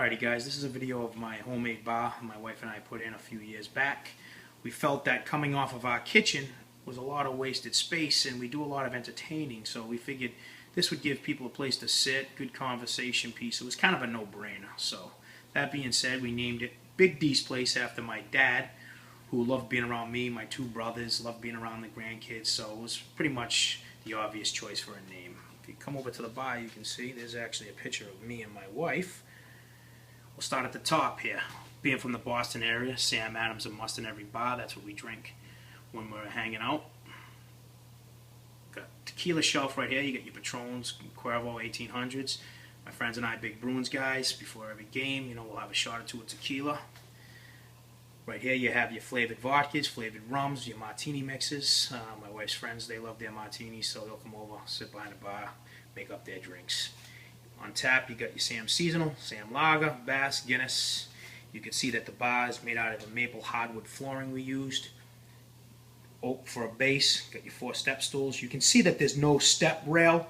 Alrighty guys, this is a video of my homemade bar my wife and I put in a few years back. We felt that coming off of our kitchen was a lot of wasted space, and we do a lot of entertaining, so we figured this would give people a place to sit, good conversation piece. It was kind of a no-brainer. So that being said, we named it Big D's Place after my dad, who loved being around me, my two brothers, loved being around the grandkids, so it was pretty much the obvious choice for a name. If you come over to the bar, you can see there's actually a picture of me and my wife. We'll start at the top here. Being from the Boston area, Sam Adams a must in every bar. That's what we drink when we're hanging out. Got tequila shelf right here. You got your Patrons, Cuervo 1800s. My friends and I, big Bruins guys. Before every game, we'll have a shot or two of tequila. Right here you have your flavored vodkas, flavored rums, your martini mixes. My wife's friends, they love their martinis, so they'll come over, sit behind the bar, make up their drinks. On tap, you got your Sam Seasonal, Sam Lager, Bass, Guinness. You can see that the bar is made out of the maple hardwood flooring we used. Oak for a base. Got your 4 step stools. You can see that there's no step rail,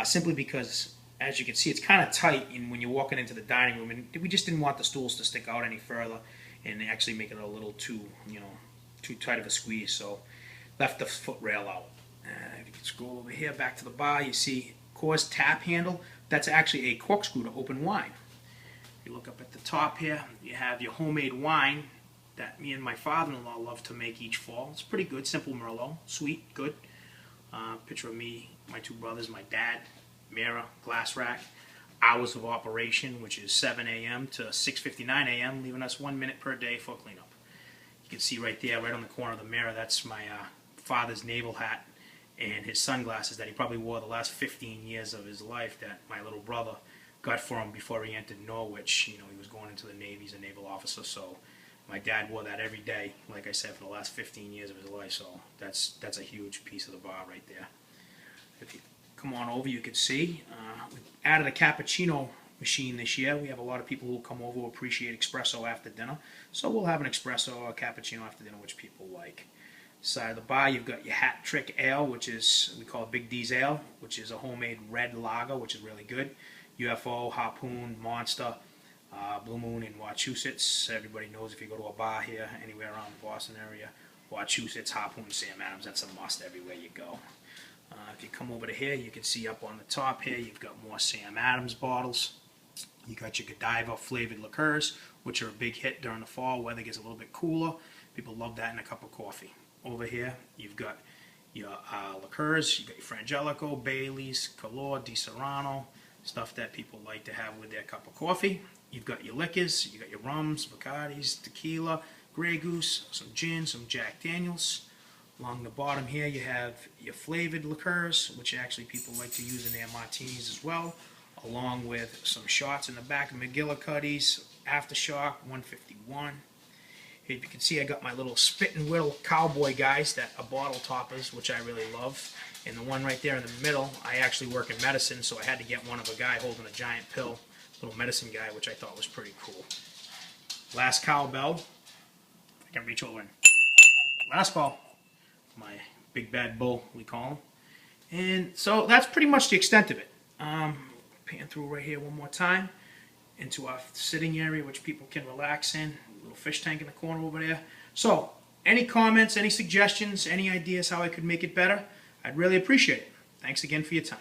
simply because, as you can see, it's kind of tight when you're walking into the dining room, and we just didn't want the stools to stick out any further and actually make it a little too tight of a squeeze, so left the foot rail out. If you can scroll over here back to the bar, you see Coors tap handle. That's actually a corkscrew to open wine. If you look up at the top here, you have your homemade wine that me and my father-in-law love to make each fall. It's pretty good, simple Merlot, sweet, good. Picture of me, my two brothers, my dad, mirror, glass rack. Hours of operation, which is 7 a.m. to 6:59 a.m., leaving us 1 minute per day for cleanup. You can see right there, right on the corner of the mirror, that's my father's naval hat and his sunglasses that he probably wore the last 15 years of his life that my little brother got for him before he entered Norwich. He was going into the Navy, he's a naval officer, so my dad wore that every day, like I said, for the last 15 years of his life, so that's a huge piece of the bar right there. If you come on over, you can see we added a cappuccino machine this year. We have a lot of people who come over who appreciate espresso after dinner, so we'll have an espresso or a cappuccino after dinner, which people like. Side of the bar, you've got your Hat Trick Ale, which is, we call it Big D's Ale, which is a homemade red lager, which is really good. UFO, Harpoon, Monster, Blue Moon in Wachusett. Everybody knows if you go to a bar here, anywhere around the Boston area, Wachusett, Harpoon, Sam Adams, that's a must everywhere you go. If you come over to here, you can see up on the top here, you've got more Sam Adams bottles. You got your Godiva flavored liqueurs, which are a big hit during the fall. Weather gets a little bit cooler. People love that in a cup of coffee. Over here, you've got your liqueurs. You've got your Frangelico, Bailey's, Calor, Di Serrano, stuff that people like to have with their cup of coffee. You've got your liquors. You got your rums, Bacardis, tequila, Grey Goose, some gin, some Jack Daniels. Along the bottom here, you have your flavored liqueurs, which actually people like to use in their martinis as well, along with some shots in the back of McGillicuddy's, Aftershock, 151. Here you can see I got my little spit and whittle cowboy guys that are bottle toppers, which I really love. And the one right there in the middle, I actually work in medicine, so I had to get one of a guy holding a giant pill, little medicine guy, which I thought was pretty cool. Last cowbell. I can reach over and last call. My big bad bull, we call him. And so that's pretty much the extent of it. Pan through right here one more time into our sitting area, which people can relax in. Little fish tank in the corner over there. So, any comments, any suggestions, any ideas how I could make it better? I'd really appreciate it. Thanks again for your time.